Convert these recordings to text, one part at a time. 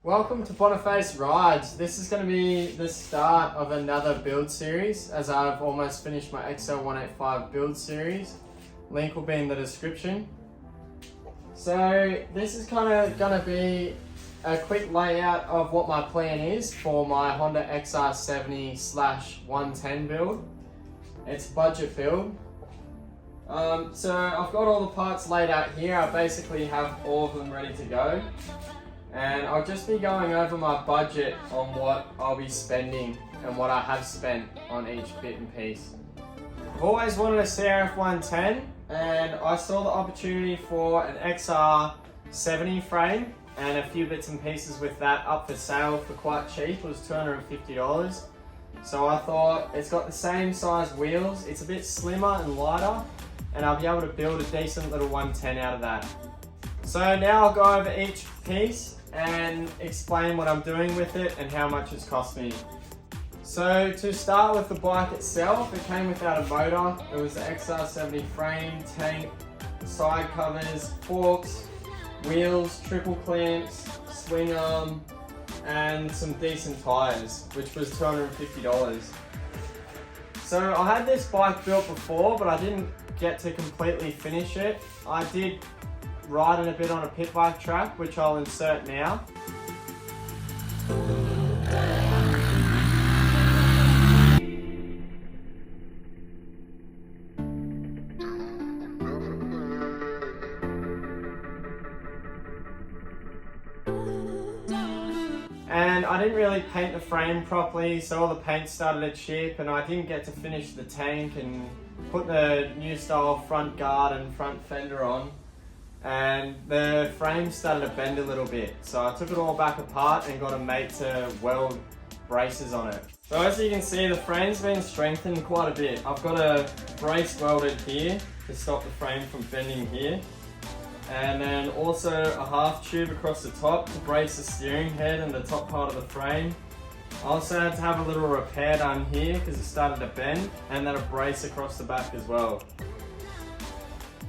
Welcome to Boniface Rides. This is going to be the start of another build series, as I've almost finished my XR185 build series. Link will be in the description. So this is kind of going to be a quick layout of what my plan is for my Honda XR70/110 build. It's a budget build. So I've got all the parts laid out here. I basically have all of them ready to go. And I'll just be going over my budget on what I'll be spending and what I have spent on each bit and piece. I've always wanted a CRF110 and I saw the opportunity for an XR70 frame and a few bits and pieces with that up for sale for quite cheap. It was $250. So I thought it's got the same size wheels, it's a bit slimmer and lighter, and I'll be able to build a decent little 110 out of that. So now I'll go over each piece and explain what I'm doing with it and how much it's cost me. So to start with the bike itself, it came without a motor. It was the XR70 frame, tank, side covers, forks, wheels, triple clamps, swing arm, and some decent tyres, which was $250. So I had this bike built before, but I didn't get to completely finish it. I did ride it a bit on a pit bike track, which I'll insert now. And I didn't really paint the frame properly, so all the paint started to chip, and I didn't get to finish the tank and put the new style front guard and front fender on. And the frame started to bend a little bit, so I took it all back apart and got a mate to weld braces on it. So as you can see, the frame's been strengthened quite a bit. I've got a brace welded here to stop the frame from bending here, and then also a half tube across the top to brace the steering head and the top part of the frame. I also had to have a little repair done here because it started to bend, and then a brace across the back as well.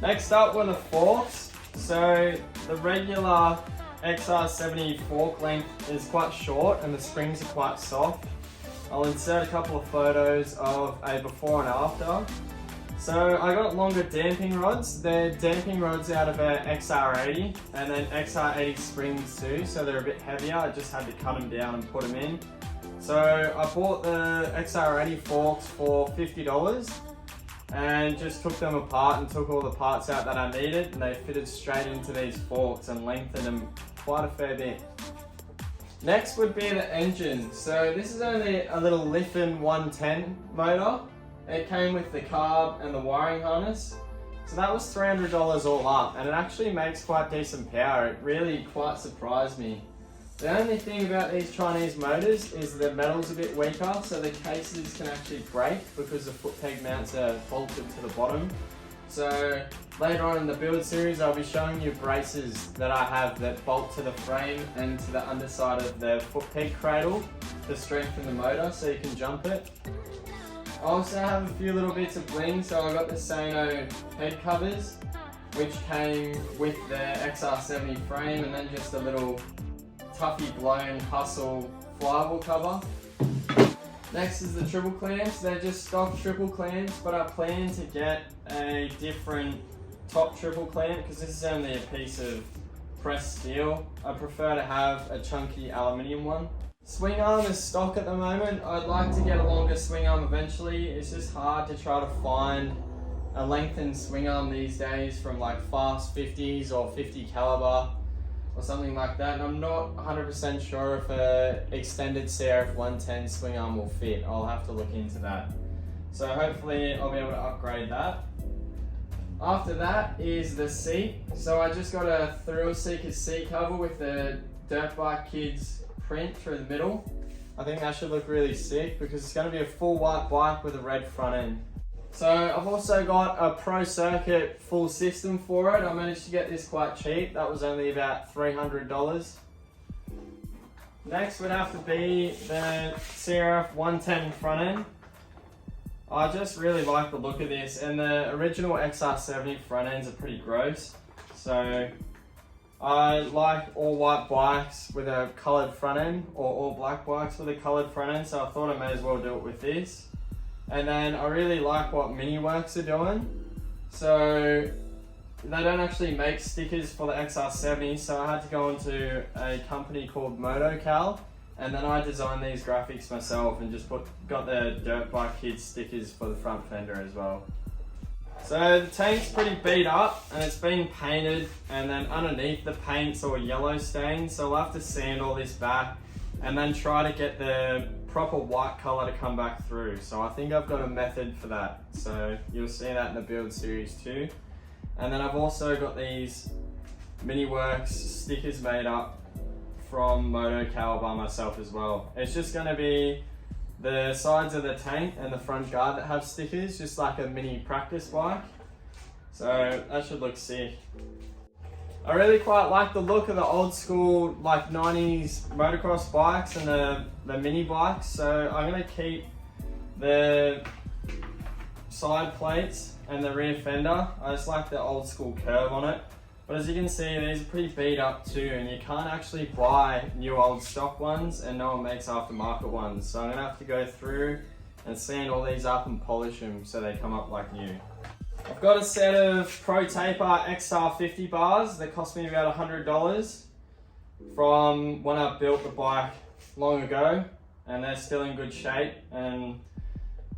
Next up were the forks. So the regular XR70 fork length is quite short and the springs are quite soft. I'll insert a couple of photos of a before and after. So I got longer damping rods. They're damping rods out of a XR80 and then XR80 springs too, so they're a bit heavier. I just had to cut them down and put them in. So I bought the XR80 forks for $50. And just took them apart and took all the parts out that I needed, and they fitted straight into these forks and lengthened them quite a fair bit. Next would be the engine. So this is only a little Liffen 110 motor. It came with the carb and the wiring harness. So that was $300 all up, and it actually makes quite decent power. It really quite surprised me. The only thing about these Chinese motors is the metal's a bit weaker, so the cases can actually break because the foot peg mounts are bolted to the bottom. So later on in the build series, I'll be showing you braces that I have that bolt to the frame and to the underside of the foot peg cradle to strengthen the motor so you can jump it. I also have a few little bits of bling, so I got the Sano head covers, which came with the XR70 frame, and then just a little Tuffy blown hustle flyable cover. Next is the triple clamps. They're just stock triple clamps, but I plan to get a different top triple clamp because this is only a piece of pressed steel. I prefer to have a chunky aluminium one. Swing arm is stock at the moment. I'd like to get a longer swing arm eventually. It's just hard to try to find a lengthened swing arm these days from like fast 50s or 50 caliber. Or something like that, and I'm not 100% sure if a extended CRF110 swing arm will fit. I'll have to look into that. So hopefully I'll be able to upgrade that. After that is the seat. So I just got a Thrill Seeker seat cover with the Dirt Bike Kids print through the middle. I think that should look really sick because it's going to be a full white bike with a red front end. So I've also got a Pro Circuit full system for it. I managed to get this quite cheap. That was only about $300. Next would have to be the CRF110 front end. I just really like the look of this, and the original XR70 front ends are pretty gross. So I like all white bikes with a coloured front end, or all black bikes with a coloured front end, so I thought I may as well do it with this. And then I really like what Miniworks are doing. So they don't actually make stickers for the XR70, so I had to go into a company called MotoCal, and then I designed these graphics myself and just got the Dirt Bike Kids stickers for the front fender as well. So the tank's pretty beat up and it's been painted, and then underneath the paint's all yellow stained, so I'll have to sand all this back and then try to get the proper white colour to come back through. So I think I've got a method for that, so you'll see that in the build series too. And then I've also got these Miniworks stickers made up from MotoCal by myself as well. It's just going to be the sides of the tank and the front guard that have stickers, just like a mini practice bike. So that should look sick. I really quite like the look of the old school like 90s motocross bikes and the mini bikes. So I'm going to keep the side plates and the rear fender. I just like the old school curve on it. But as you can see, these are pretty beat up too, and you can't actually buy new old stock ones, and no one makes aftermarket ones. So I'm gonna have to go through and sand all these up and polish them so they come up like new. I've got a set of Pro Taper XR50 bars that cost me about $100 from when I built the bike long ago, and they're still in good shape, and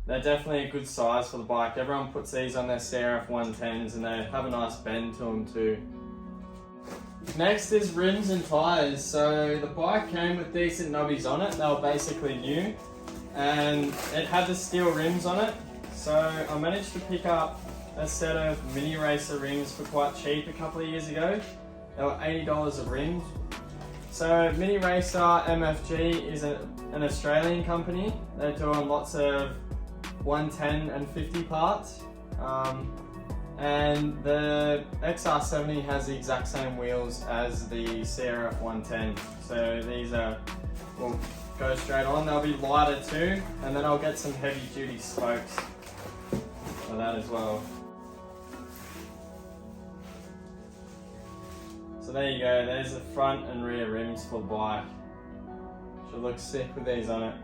they're definitely a good size for the bike. Everyone puts these on their CRF 110s and they have a nice bend to them too. Next is rims and tyres. So the bike came with decent knobbies on it. They were basically new, and it had the steel rims on it. So I managed to pick up a set of Mini Racer rims for quite cheap a couple of years ago. They were $80 a rim. So Mini Racer MFG is an Australian company. They're doing lots of 110 and 50 parts. And the XR70 has the exact same wheels as the CRF 110. So these will go straight on. They'll be lighter too. And then I'll get some heavy duty spokes for that as well. So there you go. There's the front and rear rims for the bike. Should look sick with these on it.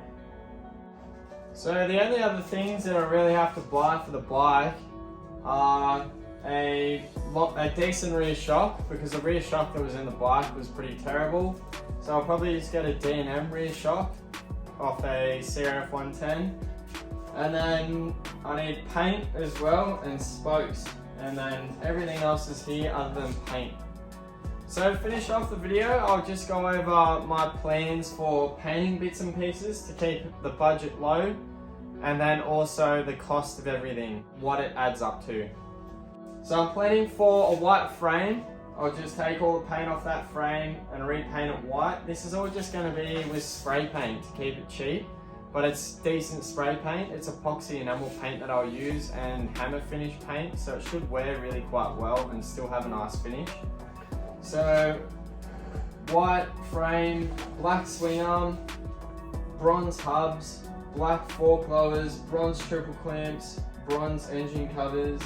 So the only other things that I really have to buy for the bike are a decent rear shock, because the rear shock that was in the bike was pretty terrible. So I'll probably just get a D&M rear shock off a CRF 110. And then I need paint as well and spokes. And then everything else is here other than paint. So to finish off the video, I'll just go over my plans for painting bits and pieces to keep the budget low, and then also the cost of everything, what it adds up to. So I'm planning for a white frame. I'll just take all the paint off that frame and repaint it white. This is all just going to be with spray paint to keep it cheap, but it's decent spray paint. It's epoxy enamel paint that I'll use and hammer finish paint, so it should wear really quite well and still have a nice finish. So white frame, black swing arm, bronze hubs, black fork lowers, bronze triple clamps, bronze engine covers,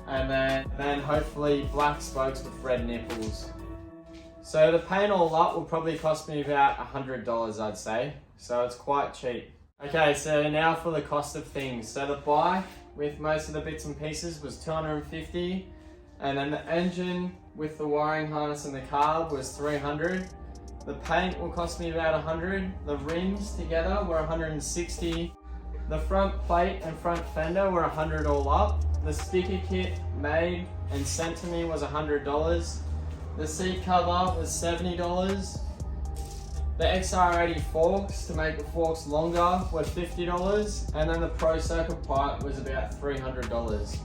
and then hopefully black spokes with red nipples. So the paint all up will probably cost me about $100, I'd say. So it's quite cheap. Okay, so now for the cost of things. So the bike with most of the bits and pieces was $250, and then the engine with the wiring harness and the carb was $300. The paint will cost me about $100. The rims together were $160. The front plate and front fender were $100 all up. The sticker kit made and sent to me was $100. The seat cover was $70. The XR80 forks to make the forks longer were $50. And then the Pro Circuit pipe was about $300.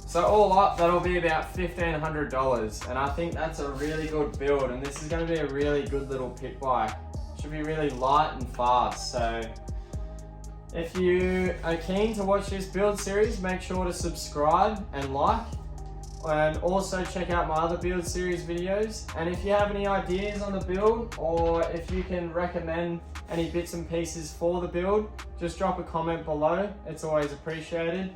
So all up, that'll be about $1,500, and I think that's a really good build, and this is going to be a really good little pit bike. Should be really light and fast. So if you are keen to watch this build series, make sure to subscribe and like, and also check out my other build series videos. And if you have any ideas on the build, or if you can recommend any bits and pieces for the build, just drop a comment below. It's always appreciated.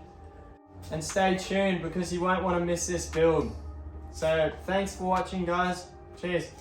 And stay tuned because you won't want to miss this build. So thanks for watching, guys. Cheers.